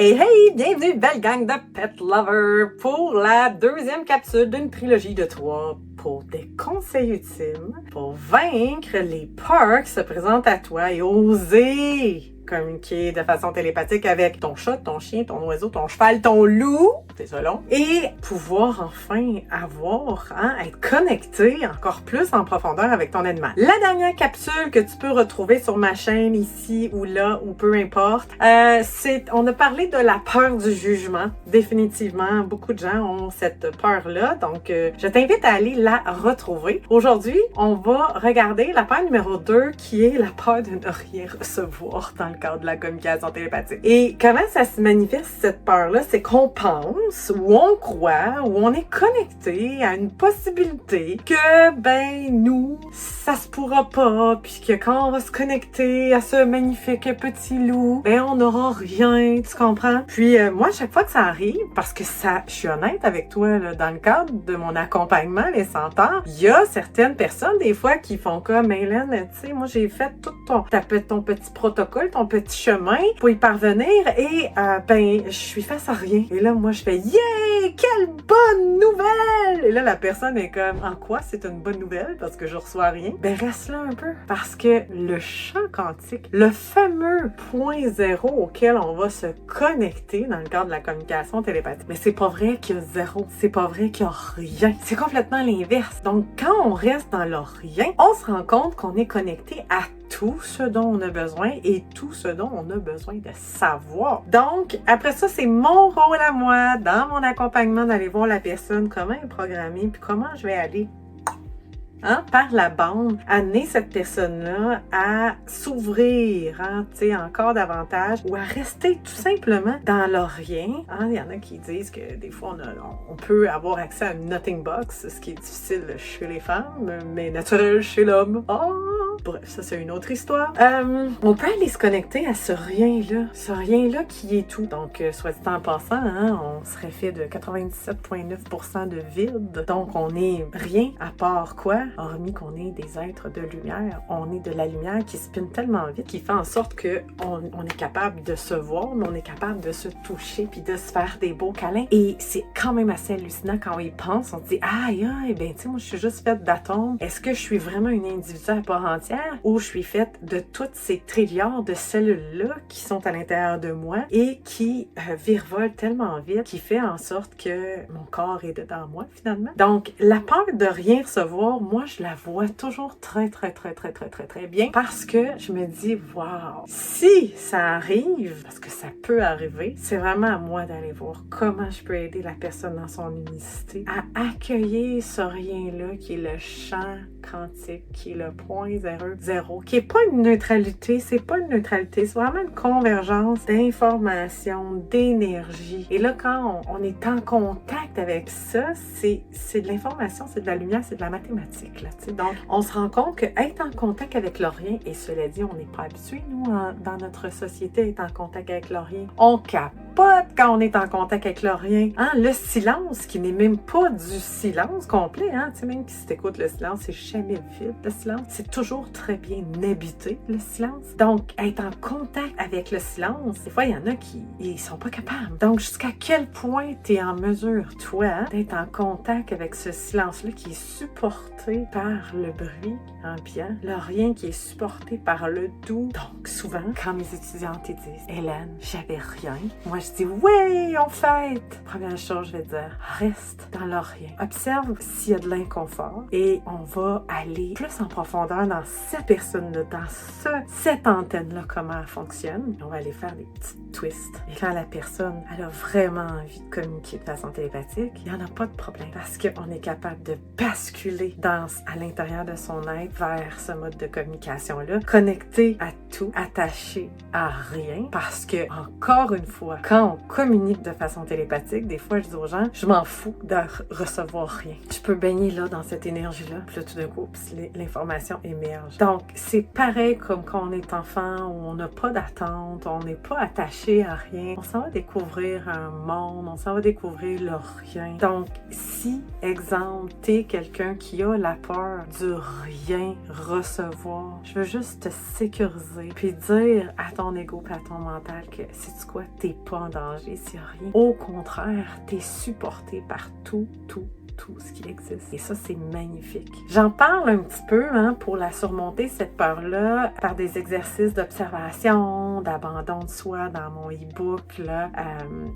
Hey hey, bienvenue belle gang de pet lovers pour la deuxième capsule d'une trilogie de 3 pour des conseils ultimes pour vaincre les peurs qui se présentent à toi et oser communiquer de façon télépathique avec ton chat, ton chien, ton oiseau, ton cheval, ton loup, c'est ça long, et pouvoir enfin être connecté encore plus en profondeur avec ton animal. La dernière capsule que tu peux retrouver sur ma chaîne ici ou là ou peu importe, on a parlé de la peur du jugement. Définitivement, beaucoup de gens ont cette peur-là, donc je t'invite à aller la retrouver. Aujourd'hui, on va regarder la peur numéro 2 qui est la peur de ne rien recevoir dans le cadre de la communication télépathique. Et comment ça se manifeste cette peur-là? C'est qu'on pense ou on croit ou on est connecté à une possibilité que, nous, ça se pourra pas, puis que quand on va se connecter à ce magnifique petit loup, on n'aura rien, tu comprends? Puis moi, à chaque fois que ça arrive, parce que je suis honnête avec toi, là, dans le cadre de mon accompagnement, les centaures, il y a certaines personnes, des fois, qui font comme, Hélène, tu sais, moi, j'ai fait tout ton petit protocole, ton petit chemin pour y parvenir et je suis face à rien. Et là, moi, je fais yeah! Quelle bonne nouvelle! Et là, la personne est comme en quoi c'est une bonne nouvelle parce que je reçois rien? Reste là un peu. Parce que le champ quantique, le fameux point zéro auquel on va se connecter dans le cadre de la communication télépathique, mais c'est pas vrai qu'il y a zéro. C'est pas vrai qu'il y a rien. C'est complètement l'inverse. Donc, quand on reste dans le rien, on se rend compte qu'on est connecté à tout ce dont on a besoin et tout ce dont on a besoin de savoir. Donc, après ça, c'est mon rôle à moi, dans mon accompagnement, d'aller voir la personne, comment elle est programmée, puis comment je vais aller par la bande, amener cette personne-là à s'ouvrir, encore davantage, ou à rester tout simplement dans leur rien. Il y en a qui disent que des fois, on peut avoir accès à une nothing box, ce qui est difficile chez les femmes, mais naturel chez l'homme. Bref, ça c'est une autre histoire. On peut aller se connecter à ce rien-là qui est tout. Donc, soit dit en passant, on serait fait de 97,9% de vide. Donc, on est rien à part quoi? Hormis qu'on est des êtres de lumière. On est de la lumière qui spinne tellement vite, qui fait en sorte que on est capable de se voir, mais on est capable de se toucher puis de se faire des beaux câlins. Et c'est quand même assez hallucinant quand on y pense. On se dit, tu sais, moi, je suis juste faite d'atomes. Est-ce que je suis vraiment une individu à part entière ou je suis faite de toutes ces trilliards de cellules-là qui sont à l'intérieur de moi et qui virevolent tellement vite, qui fait en sorte que mon corps est dedans moi, finalement. Donc, la peur de rien recevoir, moi, je la vois toujours très, très, très, très, très, très, très bien parce que je me dis, wow, si ça arrive, parce que ça peut arriver, c'est vraiment à moi d'aller voir comment je peux aider la personne dans son unicité à accueillir ce rien-là qui est le champ quantique, qui est le point zéro, qui est pas une neutralité, c'est pas une neutralité, c'est vraiment une convergence d'informations, d'énergie. Et là, quand on est en contact avec ça, c'est de l'information, c'est de la lumière, c'est de la mathématique, là, tu sais. Donc, on se rend compte que être en contact avec le rien, et cela dit, on n'est pas habitué, nous, dans notre société, à être en contact avec le rien. On capote quand on est en contact avec le rien. Le silence, qui n'est même pas du silence complet, tu sais, même si tu écoutes le silence, c'est jamais vide, le silence. C'est toujours très bien habité, le silence. Donc, être en contact avec le silence, des fois, il y en a qui ils sont pas capables. Donc, jusqu'à quel point tu es en mesure, toi, d'être en contact avec ce silence-là qui est supporté par le bruit ambiant, le rien qui est supporté par le doux. Donc, souvent, quand mes étudiantes te disent « Hélène, j'avais rien », moi, je dis « Oui, on fête ». Première chose, je vais dire « Reste dans le rien ». Observe s'il y a de l'inconfort et on va aller plus en profondeur dans cette personne-là, dans cette antenne-là, comment elle fonctionne. On va aller faire des petits twists. Et quand la personne, elle a vraiment envie de communiquer de façon télépathique, il n'y en a pas de problème parce qu'on est capable de basculer à l'intérieur de son être vers ce mode de communication-là, connecté à tout, attaché à rien, parce que, encore une fois, quand on communique de façon télépathique, des fois, je dis aux gens, je m'en fous de recevoir rien. Je peux baigner là dans cette énergie-là, puis là, tout d'un coup, l'information émerge. Donc, c'est pareil comme quand on est enfant, où on n'a pas d'attente, on n'est pas attaché attaché à rien. On s'en va découvrir un monde, on s'en va découvrir le rien. Donc, si, exemple, t'es quelqu'un qui a la peur du rien recevoir, je veux juste te sécuriser, puis dire à ton ego et à ton mental que, sais-tu quoi, t'es pas en danger, c'est rien. Au contraire, t'es supporté par tout ce qui existe. Et ça, c'est magnifique. J'en parle un petit peu pour la surmonter, cette peur-là, par des exercices d'observation, d'abandon de soi dans mon e-book,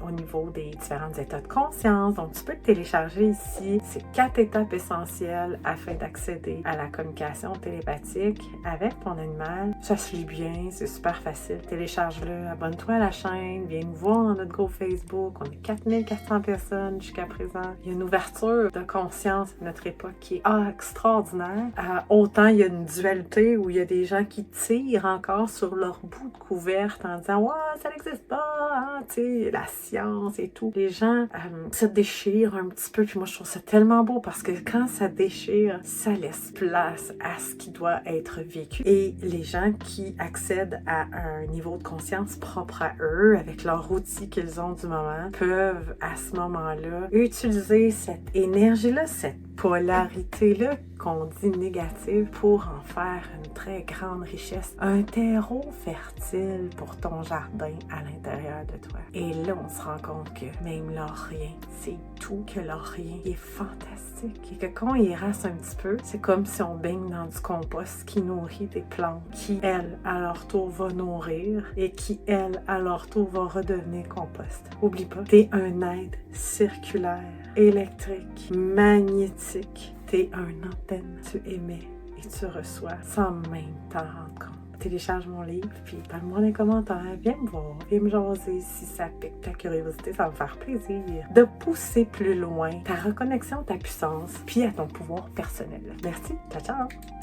au niveau des différents états de conscience. Donc, tu peux te télécharger ici. C'est 4 étapes essentielles afin d'accéder à la communication télépathique avec ton animal. Ça se lit bien, c'est super facile. Télécharge-le, abonne-toi à la chaîne, viens nous voir dans notre groupe Facebook. On est 4400 personnes jusqu'à présent. Il y a une ouverture de conscience à notre époque qui est extraordinaire. Autant il y a une dualité où il y a des gens qui tirent encore sur leur bout de couverte en disant « Ouais, ça n'existe pas, tu sais, la science et tout. » Les gens se déchirent un petit peu, puis moi je trouve ça tellement beau parce que quand ça déchire, ça laisse place à ce qui doit être vécu. Et les gens qui accèdent à un niveau de conscience propre à eux, avec leur outil qu'ils ont du moment, peuvent à ce moment-là utiliser cette énergie-là, cette polarité-là qu'on dit négative pour en faire une très grande richesse, un terreau fertile pour ton jardin à l'intérieur de toi. Et là, on se rend compte que même leur rien, c'est tout, que leur rien est fantastique et que quand on y rase un petit peu, c'est comme si on baigne dans du compost qui nourrit des plantes qui, elles, à leur tour, va nourrir et qui, elles, à leur tour, va redevenir compost. Oublie pas, t'es un être circulaire, électrique, magnétique. T'es une antenne, tu émets et tu reçois sans même t'en rendre compte. Télécharge mon livre, puis parle-moi dans les commentaires, viens me voir, viens me jaser si ça pique ta curiosité, ça va me faire plaisir de pousser plus loin ta reconnexion, ta puissance, puis à ton pouvoir personnel. Merci, ciao ciao!